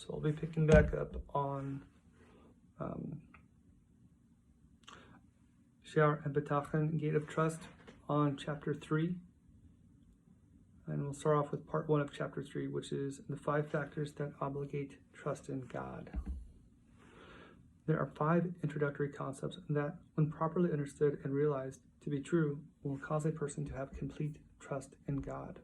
So I'll be picking back up on Shaar Habitachon, Gate of Trust, on chapter 3. And we'll start off with part 1 of chapter 3, which is the 5 factors that obligate trust in God. There are 5 introductory concepts that, when properly understood and realized to be true, will cause a person to have complete trust in God.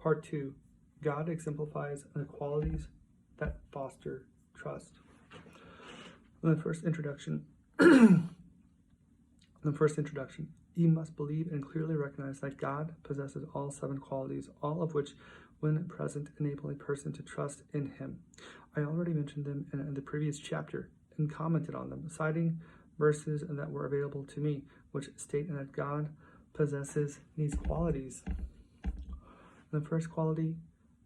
Part 2. God exemplifies the qualities that foster trust. In the first introduction, you must believe and clearly recognize that God possesses all 7 qualities, all of which, when present, enable a person to trust in him. I already mentioned them in the previous chapter and commented on them, citing verses that were available to me, which state that God possesses these qualities. The first quality,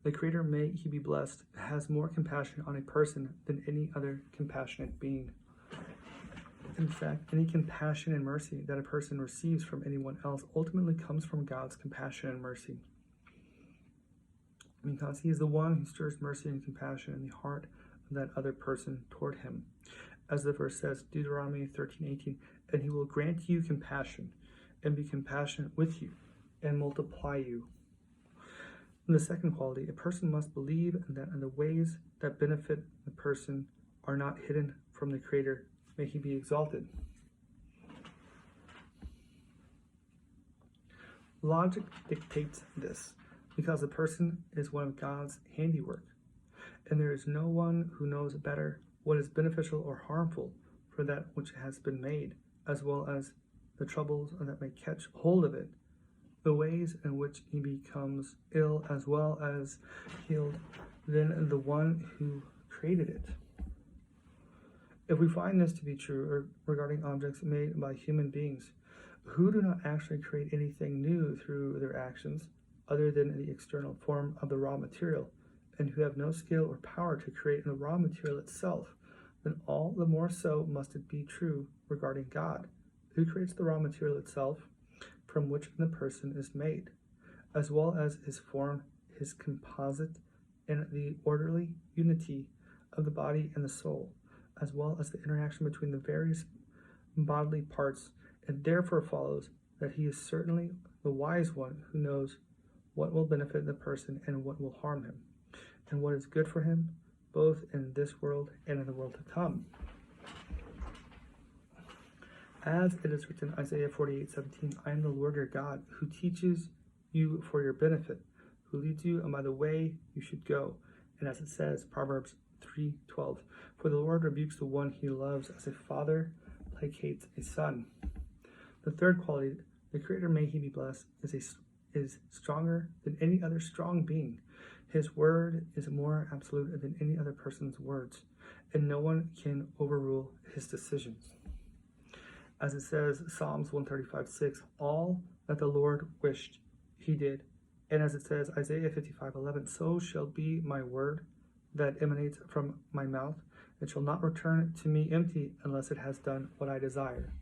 the Creator, may he be blessed, has more compassion on a person than any other compassionate being. In fact, any compassion and mercy that a person receives from anyone else ultimately comes from God's compassion and mercy, because he is the one who stirs mercy and compassion in the heart of that other person toward him. As the verse says, Deuteronomy 13:18, and he will grant you compassion and be compassionate with you and multiply you. The second quality, a person must believe that the ways that benefit the person are not hidden from the Creator. May he be exalted. Logic dictates this, because the person is one of God's handiwork, and there is no one who knows better what is beneficial or harmful for that which has been made, as well as the troubles that may catch hold of it, the ways in which he becomes ill as well as healed, than the one who created it. If we find this to be true regarding objects made by human beings, who do not actually create anything new through their actions, other than the external form of the raw material, and who have no skill or power to create the raw material itself, then all the more so must it be true regarding God, who creates the raw material itself, from which the person is made, as well as his form, his composite, and the orderly unity of the body and the soul, as well as the interaction between the various bodily parts. It therefore follows that he is certainly the wise one who knows what will benefit the person and what will harm him, and what is good for him, both in this world and in the world to come. As it is written, Isaiah 48:17, I am the Lord your God, who teaches you for your benefit, who leads you by the way you should go. And as it says, Proverbs 3:12, for the Lord rebukes the one he loves, as a father placates a son. The third quality, the Creator, may he be blessed, is stronger than any other strong being. His word is more absolute than any other person's words, and no one can overrule his decisions. As it says, Psalms 135:6, all that the Lord wished, he did. And as it says, Isaiah 55:11, so shall be my word that emanates from my mouth. It shall not return to me empty unless it has done what I desire.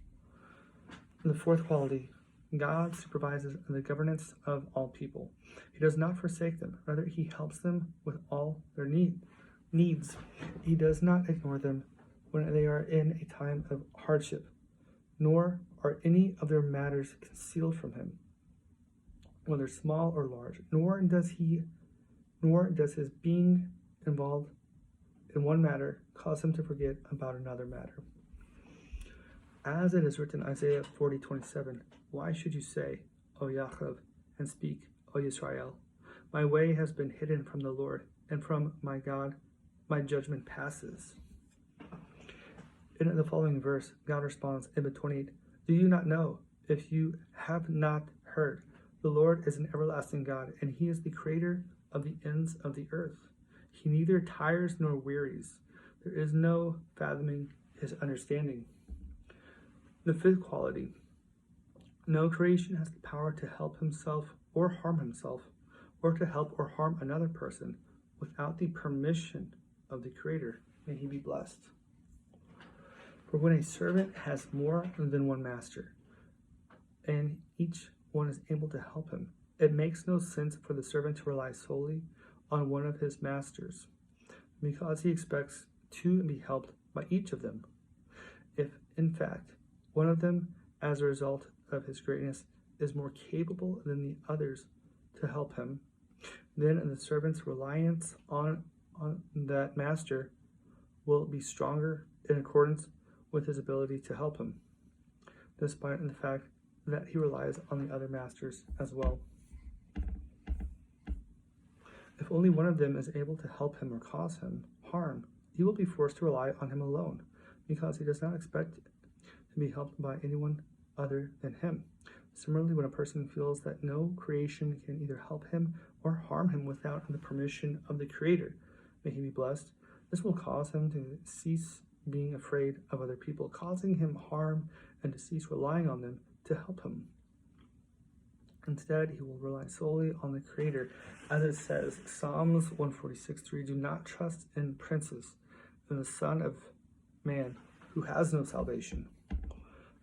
And the fourth quality, God supervises the governance of all people. He does not forsake them. Rather, he helps them with all their needs. He does not ignore them when they are in a time of hardship, nor are any of their matters concealed from him, whether small or large, nor does his being involved in one matter cause him to forget about another matter. As it is written, Isaiah 40:27, why should you say, O Yaakov, and speak, O Yisrael? My way has been hidden from the Lord, and from my God my judgment passes. In the following verse, God responds in 28, do you not know? If you have not heard, the Lord is an everlasting God, and he is the creator of the ends of the earth. He neither tires nor wearies. There is no fathoming his understanding. The fifth quality, no creation has the power to help himself or harm himself, or to help or harm another person without the permission of the Creator. May he be blessed. For when a servant has more than one master, and each one is able to help him, It makes no sense for the servant to rely solely on one of his masters, because he expects to be helped by each of them. If, in fact, one of them, as a result of his greatness, is more capable than the others to help him, then the servant's reliance on that master will be stronger in accordance with his ability to help him, despite the fact that he relies on the other masters as well. If only one of them is able to help him or cause him harm, he will be forced to rely on him alone, because he does not expect to be helped by anyone other than him. Similarly, when a person feels that no creation can either help him or harm him without the permission of the Creator, may he be blessed, this will cause him to cease being afraid of other people, causing him harm, and to cease relying on them to help him. Instead, he will rely solely on the Creator. As it says, Psalms 146:3, do not trust in princes, in the Son of Man, who has no salvation.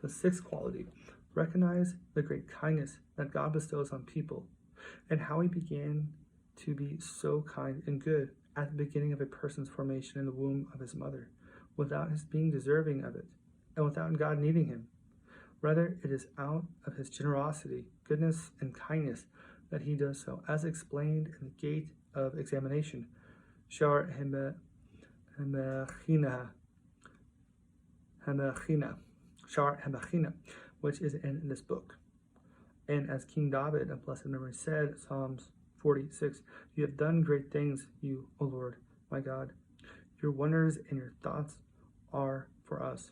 The sixth quality, recognize the great kindness that God bestows on people, and how he began to be so kind and good at the beginning of a person's formation in the womb of his mother, without his being deserving of it, and without God needing him. Rather, it is out of his generosity, goodness, and kindness that he does so, as explained in the gate of examination, Shaar Habitachon, which is in this book. And as King David of blessed memory said, Psalms 46, you have done great things, you, O Lord, my God. Your wonders and your thoughts are for us.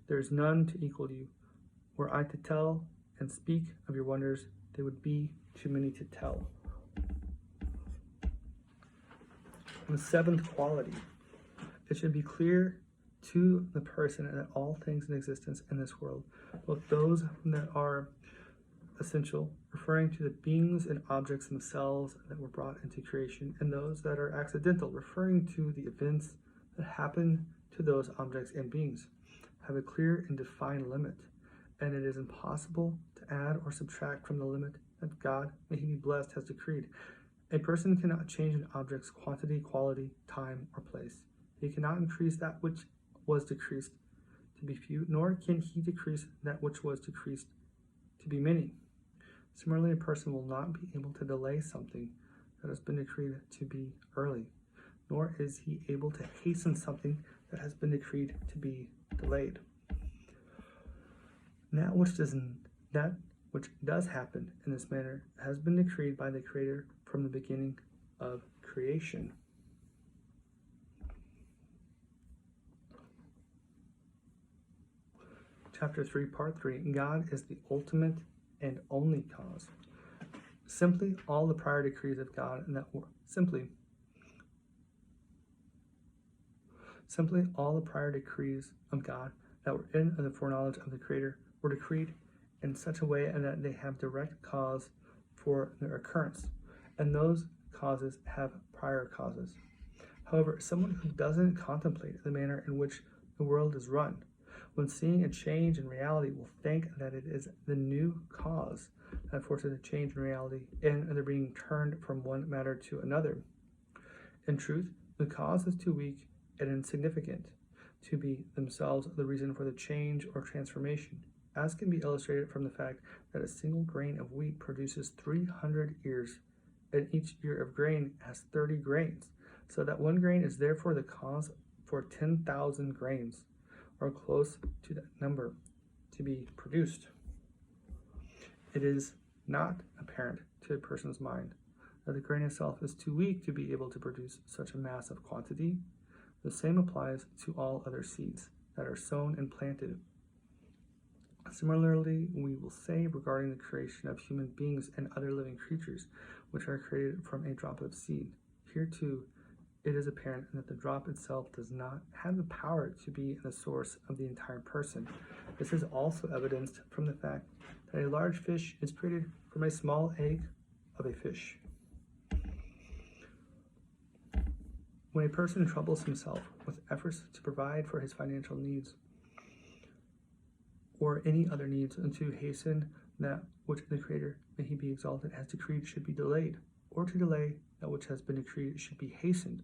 There is none to equal you. Were I to tell and speak of your wonders, they would be too many to tell. The seventh quality, it should be clear to the person that all things in existence in this world, both those that are essential, referring to the beings and objects themselves that were brought into creation, and those that are accidental, referring to the events that happen to those objects and beings, have a clear and defined limit, and it is impossible to add or subtract from the limit that God, may he be blessed, has decreed. A person cannot change an object's quantity, quality, time, or place. He cannot increase that which was decreased to be few, nor can he decrease that which was decreased to be many. Similarly, a person will not be able to delay something that has been decreed to be early, nor is he able to hasten something that has been decreed to be delayed. That which does happen in this manner has been decreed by the Creator from the beginning of creation. Chapter 3, Part 3, God is the ultimate and only cause. Simply all the prior decrees of God and that were simply all the prior decrees of God that were in the foreknowledge of the Creator were decreed in such a way that they have direct cause for their occurrence, and those causes have prior causes. However, someone who doesn't contemplate the manner in which the world is run, when seeing a change in reality, will think that it is the new cause that forces a change in reality, and they're being turned from one matter to another. In truth, the cause is too weak and insignificant to be themselves the reason for the change or transformation, as can be illustrated from the fact that a single grain of wheat produces 300 ears, and each ear of grain has 30 grains, so that one grain is therefore the cause for 10,000 grains, or close to that number, to be produced. It is not apparent to a person's mind that the grain itself is too weak to be able to produce such a massive quantity. The same applies to all other seeds that are sown and planted. Similarly, we will say regarding the creation of human beings and other living creatures, which are created from a drop of seed. Here too, it is apparent that the drop itself does not have the power to be the source of the entire person. This is also evidenced from the fact that a large fish is created from a small egg of a fish. When a person troubles himself with efforts to provide for his financial needs or any other needs and to hasten that which the Creator, may he be exalted, has decreed should be delayed, or to delay that which has been decreed should be hastened,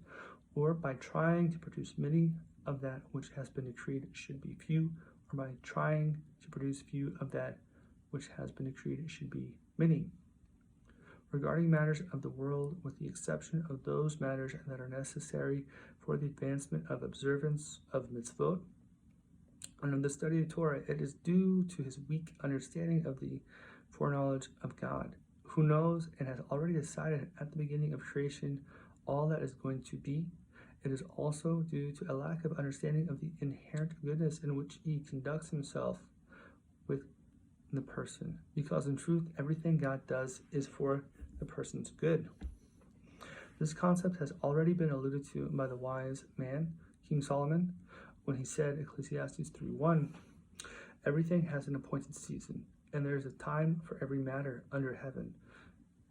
or by trying to produce many of that which has been decreed should be few, or by trying to produce few of that which has been decreed should be many. Regarding matters of the world, with the exception of those matters that are necessary for the advancement of observance of mitzvot, and of the study of Torah, it is due to his weak understanding of the foreknowledge of God, who knows and has already decided at the beginning of creation all that is going to be. It is also due to a lack of understanding of the inherent goodness in which he conducts himself with the person, because in truth, everything God does is for the person's good. This concept has already been alluded to by the wise man, King Solomon, when he said, Ecclesiastes 3:1, everything has an appointed season, and there is a time for every matter under heaven.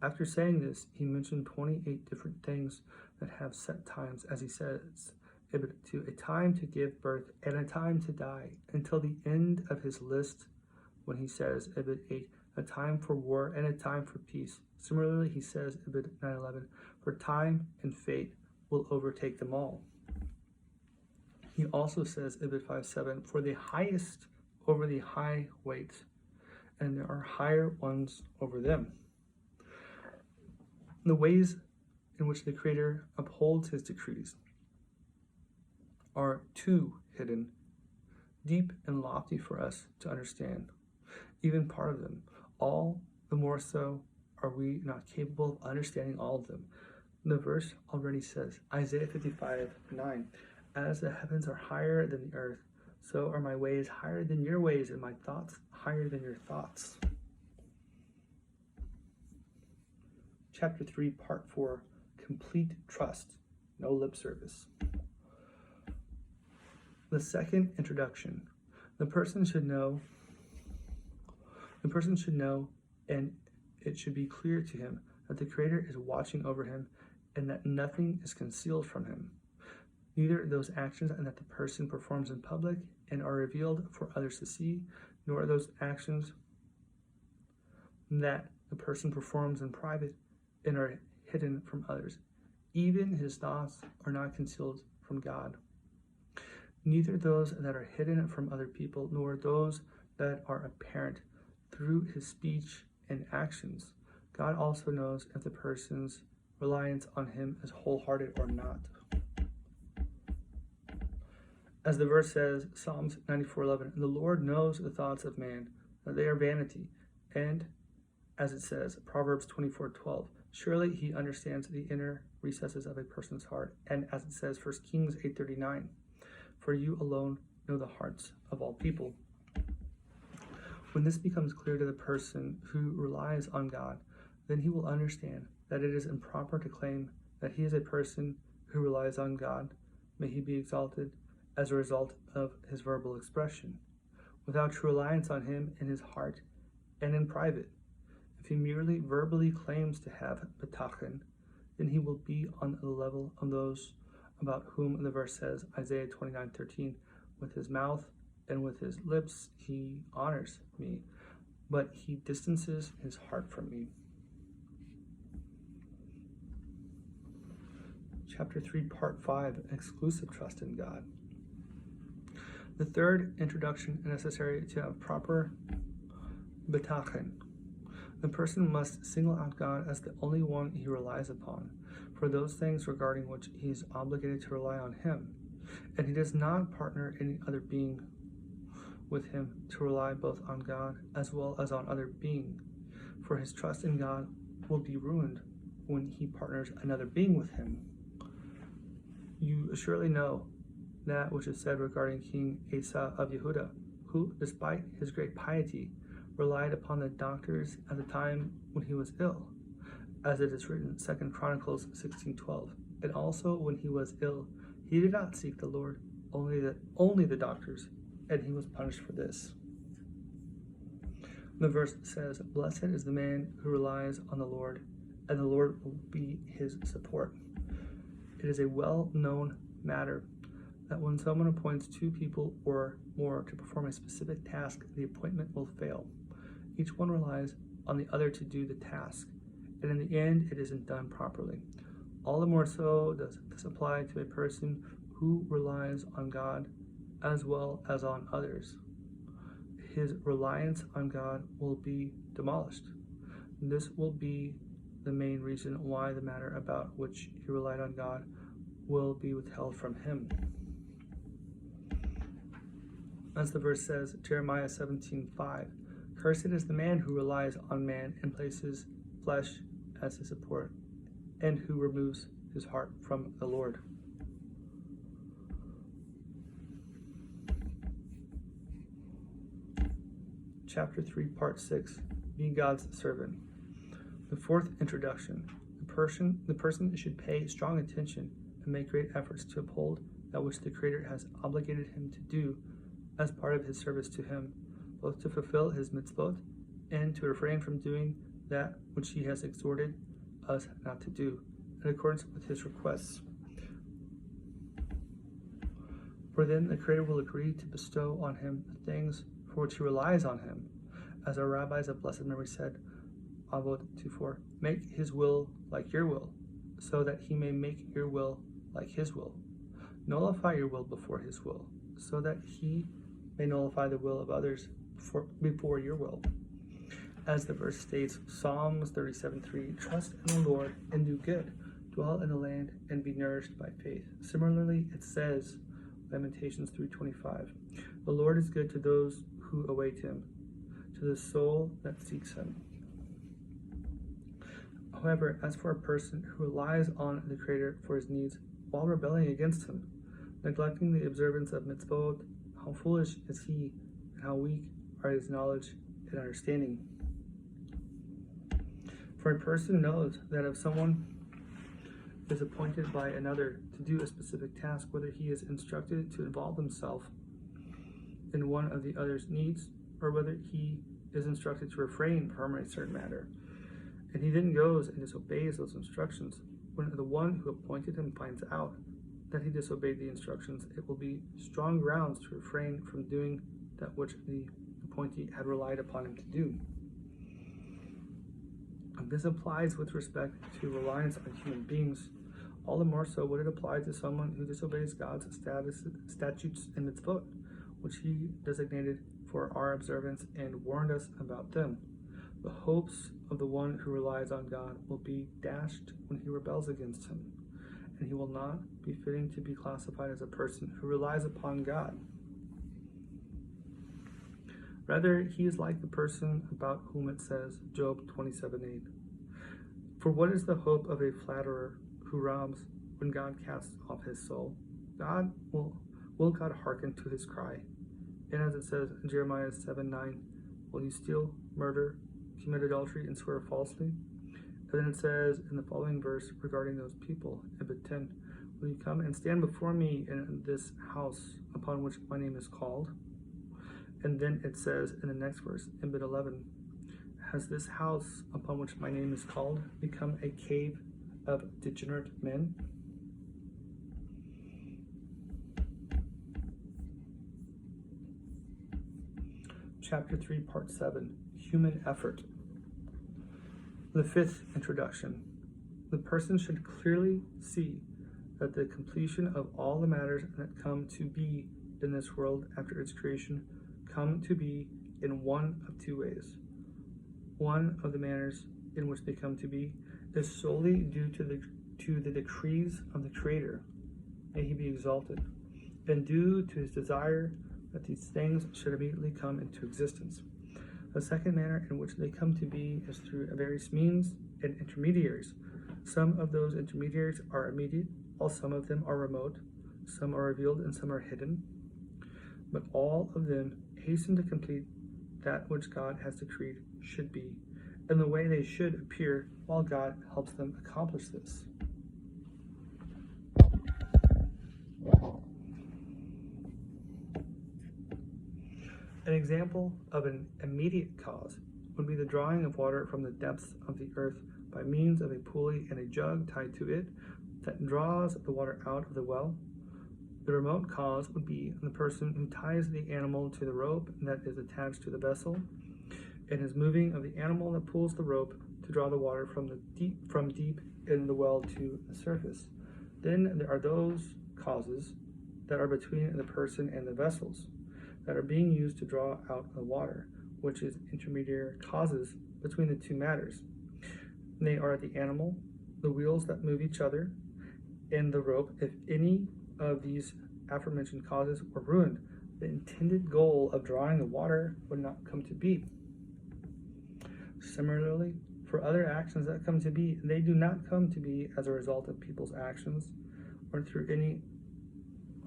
After saying this, he mentioned 28 different things that have set times, as he says, to a time to give birth and a time to die, until the end of his list, when he says, 8, a time for war and a time for peace. Similarly, he says, 9:11, for time and fate will overtake them all. He also says, 5:7, for the highest over the high weight, and there are higher ones over them. The ways in which the Creator upholds his decrees are too hidden, deep and lofty for us to understand, even part of them. All the more so are we not capable of understanding all of them. The verse already says, Isaiah 55:9, as the heavens are higher than the earth, so are my ways higher than your ways, and my thoughts higher than your thoughts. Chapter 3, Part 4, Complete Trust, No Lip Service. The second introduction. The person should know, and it should be clear to him that the Creator is watching over him and that nothing is concealed from him. Neither those actions that the person performs in public and are revealed for others to see, nor those actions that the person performs in private and are hidden from others. Even his thoughts are not concealed from God. Neither those that are hidden from other people, nor those that are apparent through his speech and actions. God also knows if the person's reliance on him is wholehearted or not. As the verse says, Psalms 94:11, the Lord knows the thoughts of man, that they are vanity. And as it says, Proverbs 24:12, surely he understands the inner recesses of a person's heart. And as it says, 1 Kings 8:39, for you alone know the hearts of all people. When this becomes clear to the person who relies on God, then he will understand that it is improper to claim that he is a person who relies on God, may he be exalted, as a result of his verbal expression, without true reliance on him in his heart and in private. If he merely verbally claims to have Habitachon, then he will be on the level of those about whom the verse says, Isaiah 29:13, with his mouth and with his lips he honors me, but he distances his heart from me. Chapter 3, Part 5, Exclusive Trust in God. The third introduction necessary to have proper Habitachon. The person must single out God as the only one he relies upon for those things regarding which he is obligated to rely on him, and he does not partner any other being with him to rely both on God as well as on other being, for his trust in God will be ruined when he partners another being with him. You surely know that which is said regarding King Asa of Yehuda, who, despite his great piety, relied upon the doctors at the time when he was ill, as it is written in 2 Chronicles 16:12. And also when he was ill, he did not seek the Lord, only the doctors, and he was punished for this. The verse says, blessed is the man who relies on the Lord, and the Lord will be his support. It is a well-known matter that when someone appoints two people or more to perform a specific task, the appointment will fail. Each one relies on the other to do the task, and in the end, it isn't done properly. All the more so does this apply to a person who relies on God as well as on others. His reliance on God will be demolished. This will be the main reason why the matter about which he relied on God will be withheld from him. As the verse says, Jeremiah 17:5, "Cursed is the man who relies on man and places flesh as his support, and who removes his heart from the Lord." Chapter 3, Part 6, Be God's Servant. The fourth introduction. The person should pay strong attention and make great efforts to uphold that which the Creator has obligated him to do as part of his service to him, both to fulfill his mitzvot and to refrain from doing that which he has exhorted us not to do, in accordance with his requests. For then the Creator will agree to bestow on him the things for which he relies on him. As our rabbis of blessed memory said, Avot 2:4, "Make his will like your will, so that he may make your will like his will. Nullify your will before his will, so that he may nullify the will of others before your will." As the verse states, Psalms 37:3, "Trust in the Lord and do good, dwell in the land and be nourished by faith." Similarly, it says, Lamentations 3:25, "The Lord is good to those who await him, to the soul that seeks him." However, as for a person who relies on the Creator for his needs while rebelling against him, neglecting the observance of mitzvot, how foolish is he, and how weak are his knowledge and understanding. For a person knows that if someone is appointed by another to do a specific task, whether he is instructed to involve himself in one of the other's needs, or whether he is instructed to refrain from a certain matter, and he then goes and disobeys those instructions, when the one who appointed him finds out that he disobeyed the instructions, it will be strong grounds to refrain from doing that which the appointee had relied upon him to do. And this applies with respect to reliance on human beings. All the more so would it apply to someone who disobeys God's statutes and mitzvot, which he designated for our observance and warned us about them. The hopes of the one who relies on God will be dashed when he rebels against him, and he will not be fitting to be classified as a person who relies upon God. Rather, he is like the person about whom it says, Job 27:8, "For what is the hope of a flatterer who robs when God casts off his soul? Will God hearken to his cry?" And as it says in Jeremiah 7:9, "Will you steal, murder, commit adultery, and swear falsely?" And then it says in the following verse regarding those people, in bit 10, "Will you come and stand before me in this house upon which my name is called?" And then it says in the next verse, in bit 11, "Has this house upon which my name is called become a cave of degenerate men?" Chapter 3, Part 7, Human Effort. The fifth introduction. The person should clearly see that the completion of all the matters that come to be in this world after its creation come to be in one of two ways. One of the manners in which they come to be is solely due to the decrees of the Creator, may he be exalted, and due to his desire that these things should immediately come into existence. The second manner in which they come to be is through various means and intermediaries. Some of those intermediaries are immediate, while some of them are remote, some are revealed and some are hidden, but all of them hasten to complete that which God has decreed should be, in the way they should appear, while God helps them accomplish this. An example of an immediate cause would be the drawing of water from the depths of the earth by means of a pulley and a jug tied to it that draws the water out of the well. The remote cause would be the person who ties the animal to the rope that is attached to the vessel, and his moving of the animal that pulls the rope to draw the water from deep in the well to the surface. Then there are those causes that are between the person and the vessels that are being used to draw out the water, which is intermediary causes between the two matters. And they are the animal, the wheels that move each other, and the rope. If any of these aforementioned causes were ruined, the intended goal of drawing the water would not come to be. Similarly, for other actions that come to be, they do not come to be as a result of people's actions or through any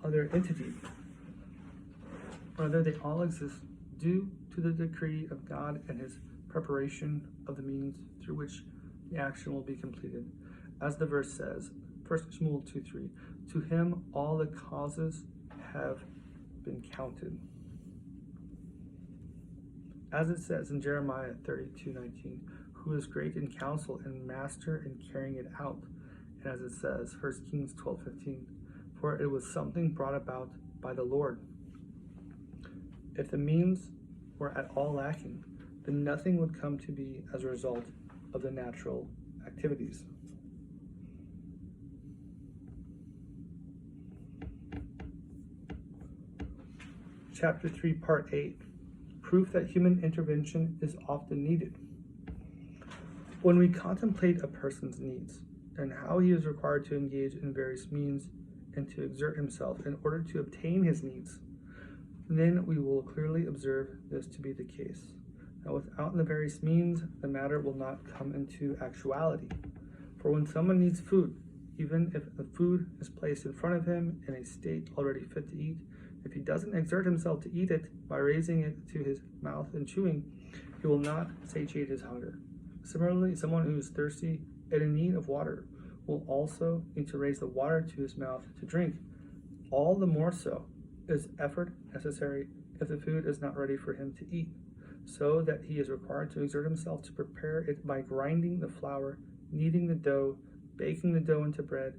other entity. Rather, they all exist due to the decree of God and his preparation of the means through which the action will be completed. As the verse says, 1 Shmuel 2:3, to him all the causes have been counted. As it says in Jeremiah 32:19, who is great in counsel and master in carrying it out. And as it says, 1 Kings 12:15, for it was something brought about by the Lord. If the means were at all lacking, then nothing would come to be as a result of the natural activities. Chapter 3, Part 8, Proof that human intervention is often needed. When we contemplate a person's needs and how he is required to engage in various means and to exert himself in order to obtain his needs, then we will clearly observe this to be the case. Now, without the various means, the matter will not come into actuality. For when someone needs food, even if the food is placed in front of him in a state already fit to eat, if he doesn't exert himself to eat it by raising it to his mouth and chewing, he will not satiate his hunger. Similarly, someone who is thirsty and in need of water will also need to raise the water to his mouth to drink. All the more so is effort necessary if the food is not ready for him to eat, so that he is required to exert himself to prepare it by grinding the flour, kneading the dough, baking the dough into bread,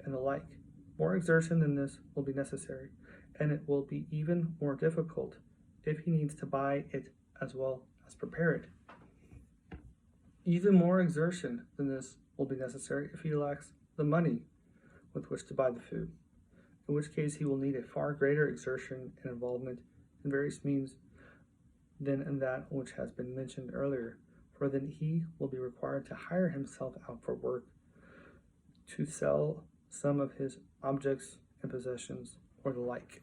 and the like. More exertion than this will be necessary, and it will be even more difficult if he needs to buy it as well as prepare it. Even more exertion than this will be necessary if he lacks the money with which to buy the food, in which case he will need a far greater exertion and involvement in various means than in that which has been mentioned earlier, for then he will be required to hire himself out for work, to sell some of his objects and possessions, or the like.